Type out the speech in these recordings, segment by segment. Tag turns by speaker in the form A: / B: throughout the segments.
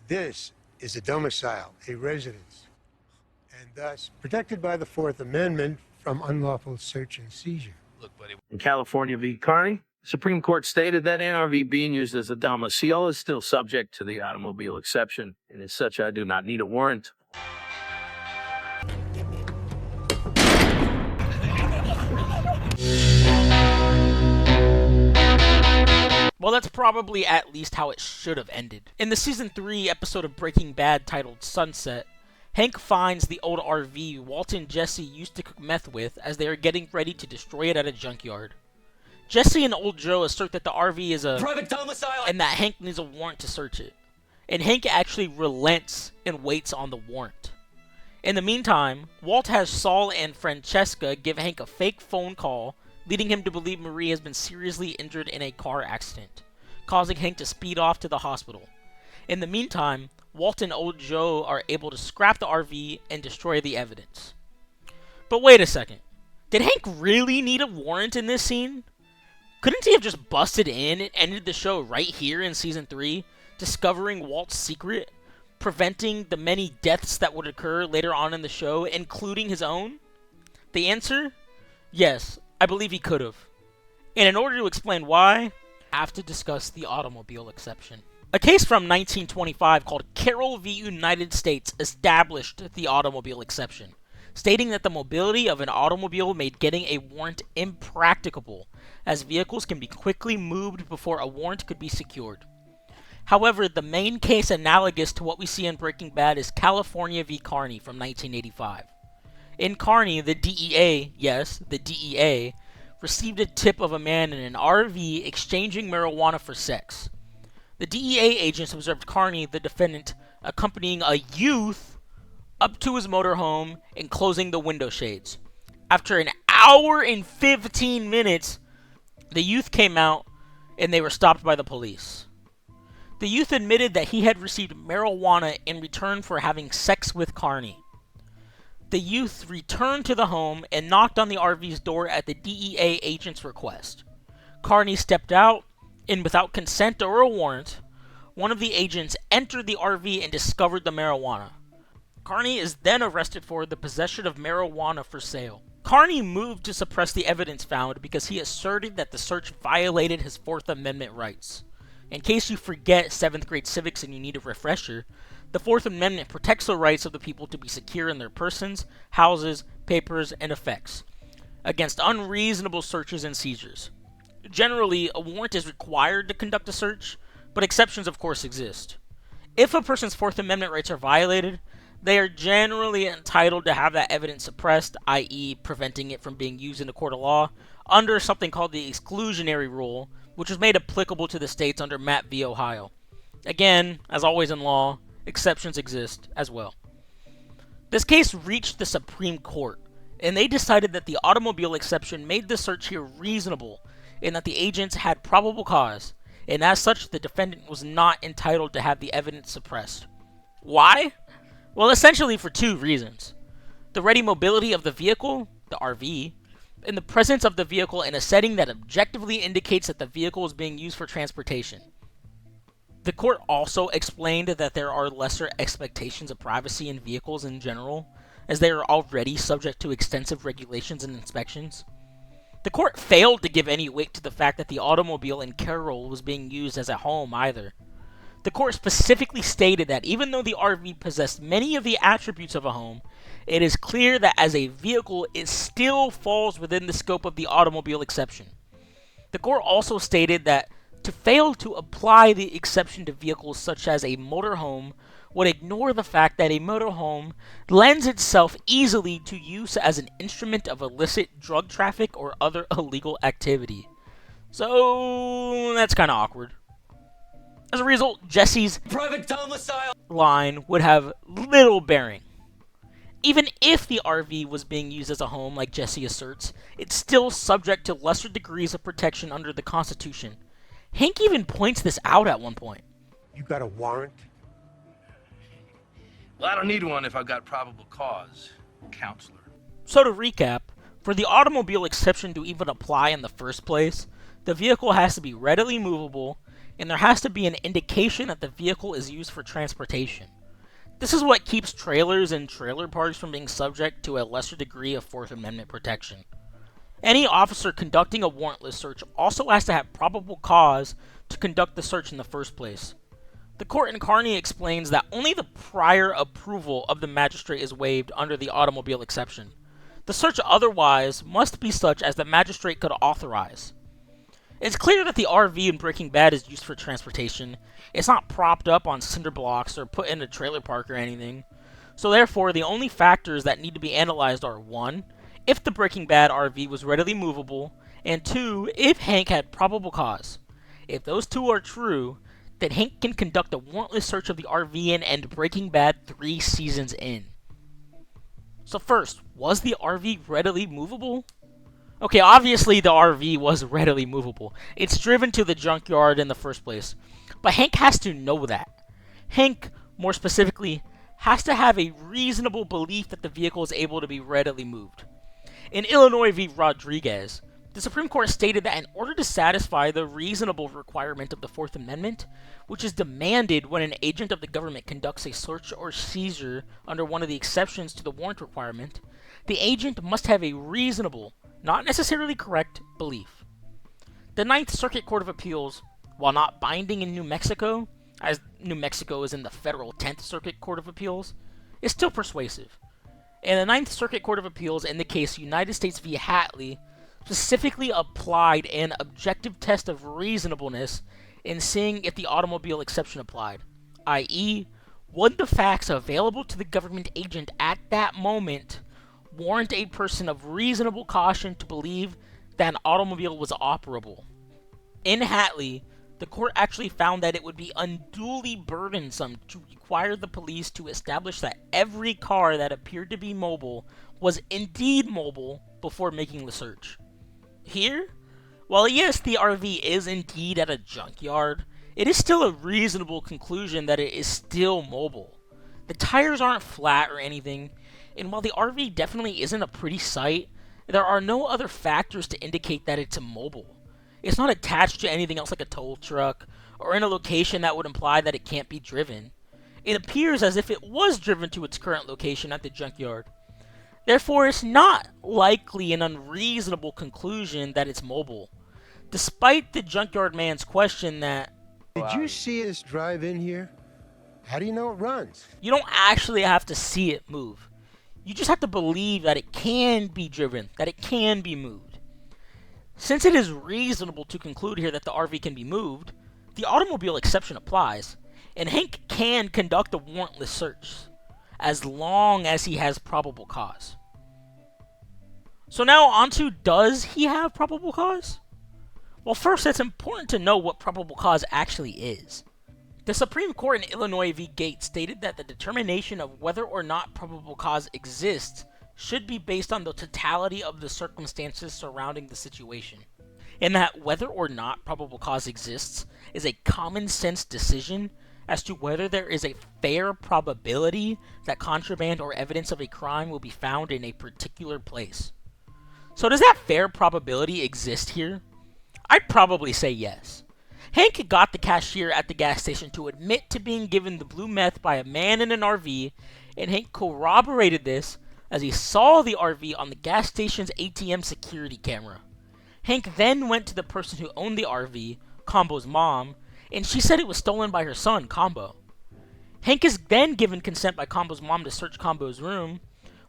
A: This is a domicile, a residence, and thus protected by the Fourth Amendment from unlawful search and seizure.
B: Look, buddy. In California v. Carney, the Supreme Court stated that an RV being used as a domicile is still subject to the automobile exception, and as such, I do not need a warrant.
C: Well, that's probably at least how it should have ended. In the Season 3 episode of Breaking Bad titled Sunset, Hank finds the old RV Walt and Jesse used to cook meth with as they are getting ready to destroy it at a junkyard. Jesse and old Joe assert that the RV is a
D: private domicile
C: and that Hank needs a warrant to search it. And Hank actually relents and waits on the warrant. In the meantime, Walt has Saul and Francesca give Hank a fake phone call, leading him to believe Marie has been seriously injured in a car accident, causing Hank to speed off to the hospital. In the meantime, Walt and old Joe are able to scrap the RV and destroy the evidence. But wait a second. Did Hank really need a warrant in this scene? Couldn't he have just busted in and ended the show right here in Season 3, discovering Walt's secret, preventing the many deaths that would occur later on in the show, including his own? The answer? Yes, I believe he could have. And in order to explain why, I have to discuss the automobile exception. A case from 1925 called Carroll v. United States established the automobile exception, stating that the mobility of an automobile made getting a warrant impracticable, as vehicles can be quickly moved before a warrant could be secured. However, the main case analogous to what we see in Breaking Bad is California v. Carney from 1985. In Carney, the DEA, yes, the DEA, received a tip of a man in an RV exchanging marijuana for sex. The DEA agents observed Carney, the defendant, accompanying a youth up to his motorhome and closing the window shades. After an hour and 15 minutes, the youth came out and they were stopped by the police. The youth admitted that he had received marijuana in return for having sex with Carney. The youth returned to the home and knocked on the RV's door at the DEA agent's request. Carney stepped out, and without consent or a warrant, one of the agents entered the RV and discovered the marijuana. Carney is then arrested for the possession of marijuana for sale. Carney moved to suppress the evidence found because he asserted that the search violated his Fourth Amendment rights. In case you forget 7th grade civics and you need a refresher, the Fourth Amendment protects the rights of the people to be secure in their persons, houses, papers, and effects against unreasonable searches and seizures. Generally, a warrant is required to conduct a search, but exceptions of course exist. If a person's Fourth Amendment rights are violated, they are generally entitled to have that evidence suppressed, i.e. preventing it from being used in a court of law, under something called the exclusionary rule, which was made applicable to the states under Matt v. Ohio. Again, as always in law, exceptions exist as well. This case reached the Supreme Court, and they decided that the automobile exception made the search here reasonable, and that the agents had probable cause, and as such, the defendant was not entitled to have the evidence suppressed. Why? Well, essentially for two reasons. The ready mobility of the vehicle, the RV, and the presence of the vehicle in a setting that objectively indicates that the vehicle is being used for transportation. The court also explained that there are lesser expectations of privacy in vehicles in general, as they are already subject to extensive regulations and inspections. The court failed to give any weight to the fact that the automobile in Carroll was being used as a home either. The court specifically stated that even though the RV possessed many of the attributes of a home, it is clear that as a vehicle it still falls within the scope of the automobile exception. The court also stated that to fail to apply the exception to vehicles such as a motorhome would ignore the fact that a motorhome lends itself easily to use as an instrument of illicit drug traffic or other illegal activity. So that's kind of awkward. As a result, Jesse's
D: private domicile
C: line would have little bearing. Even if the RV was being used as a home, like Jesse asserts, it's still subject to lesser degrees of protection under the Constitution. Hank even points this out at one point.
A: You got a warrant?
B: Well, I don't need one if I've got probable cause, counselor.
C: So to recap, for the automobile exception to even apply in the first place, the vehicle has to be readily movable, and there has to be an indication that the vehicle is used for transportation. This is what keeps trailers and trailer parks from being subject to a lesser degree of Fourth Amendment protection. Any officer conducting a warrantless search also has to have probable cause to conduct the search in the first place. The court in Kearney explains that only the prior approval of the magistrate is waived under the automobile exception. The search otherwise must be such as the magistrate could authorize. It's clear that the RV in Breaking Bad is used for transportation. It's not propped up on cinder blocks or put in a trailer park or anything. So therefore, the only factors that need to be analyzed are 1. If the Breaking Bad RV was readily movable, and 2. If Hank had probable cause. If those two are true, then Hank can conduct a warrantless search of the RV and end Breaking Bad 3 seasons in. So first, was the RV readily movable? Okay, obviously the RV was readily movable. It's driven to the junkyard in the first place. But Hank has to know that. Hank, more specifically, has to have a reasonable belief that the vehicle is able to be readily moved. In Illinois v. Rodriguez, the Supreme Court stated that in order to satisfy the reasonable requirement of the Fourth Amendment, which is demanded when an agent of the government conducts a search or seizure under one of the exceptions to the warrant requirement, the agent must have a reasonable, not necessarily correct, belief. The Ninth Circuit Court of Appeals, while not binding in New Mexico, as New Mexico is in the federal 10th Circuit Court of Appeals, is still persuasive. And the Ninth Circuit Court of Appeals, in the case United States v. Hatley, specifically applied an objective test of reasonableness in seeing if the automobile exception applied, i.e., would the facts available to the government agent at that moment warrant a person of reasonable caution to believe that an automobile was operable. In Hatley, the court actually found that it would be unduly burdensome to require the police to establish that every car that appeared to be mobile was indeed mobile before making the search. Here, while yes, the RV is indeed at a junkyard, it is still a reasonable conclusion that it is still mobile. The tires aren't flat or anything, and while the RV definitely isn't a pretty sight, there are no other factors to indicate that it's immobile. It's not attached to anything else like a tow truck, or in a location that would imply that it can't be driven. It appears as if it was driven to its current location at the junkyard. Therefore, it's not likely an unreasonable conclusion that it's mobile. Despite the junkyard man's question that,
A: Did you see us drive in here? How do you know it runs?
C: you don't actually have to see it move. You just have to believe that it can be driven, that it can be moved. Since it is reasonable to conclude here that the RV can be moved, the automobile exception applies, and Hank can conduct a warrantless search, as long as he has probable cause. So now on to, does he have probable cause? Well, first, it's important to know what probable cause actually is. The Supreme Court in Illinois v. Gates stated that the determination of whether or not probable cause exists should be based on the totality of the circumstances surrounding the situation, and that whether or not probable cause exists is a common sense decision as to whether there is a fair probability that contraband or evidence of a crime will be found in a particular place. So does that fair probability exist here? I'd probably say yes. Hank got the cashier at the gas station to admit to being given the blue meth by a man in an RV, and Hank corroborated this as he saw the RV on the gas station's ATM security camera. Hank then went to the person who owned the RV, Combo's mom, and she said it was stolen by her son, Combo. Hank is then given consent by Combo's mom to search Combo's room,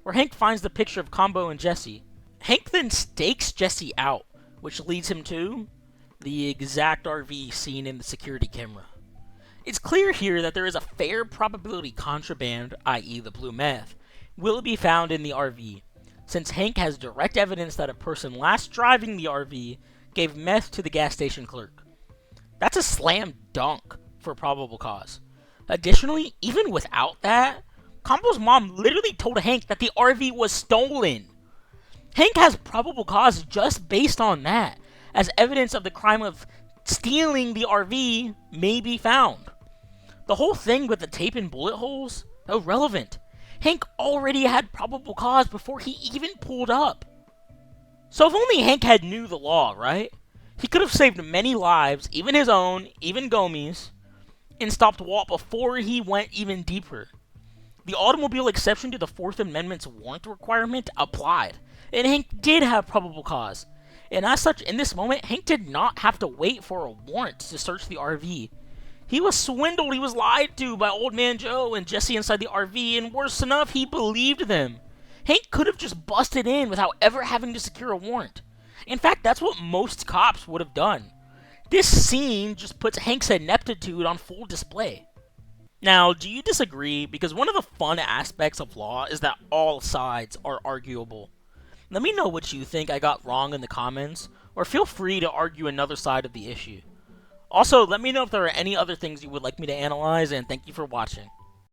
C: where Hank finds the picture of Combo and Jesse. Hank then stakes Jesse out, which leads him to the exact RV seen in the security camera. It's clear here that there is a fair probability contraband, i.e. the blue meth, will be found in the RV, since Hank has direct evidence that a person last driving the RV gave meth to the gas station clerk. That's a slam dunk for probable cause. Additionally, even without that, Combo's mom literally told Hank that the RV was stolen. Hank has probable cause just based on that, as evidence of the crime of stealing the RV may be found. The whole thing with the tape and bullet holes, irrelevant. Hank already had probable cause before he even pulled up. So if only Hank had knew the law, right? He could have saved many lives, even his own, even Gomi's, and stopped Walt before he went even deeper. The automobile exception to the Fourth Amendment's warrant requirement applied, and Hank did have probable cause. And as such, in this moment, Hank did not have to wait for a warrant to search the RV. He was swindled, he was lied to by Old Man Joe and Jesse inside the RV, and worse enough, he believed them. Hank could have just busted in without ever having to secure a warrant. In fact, that's what most cops would have done. This scene just puts Hank's ineptitude on full display. Now, do you disagree? Because one of the fun aspects of law is that all sides are arguable. Let me know what you think I got wrong in the comments, or feel free to argue another side of the issue. Also, let me know if there are any other things you would like me to analyze, and thank you for watching.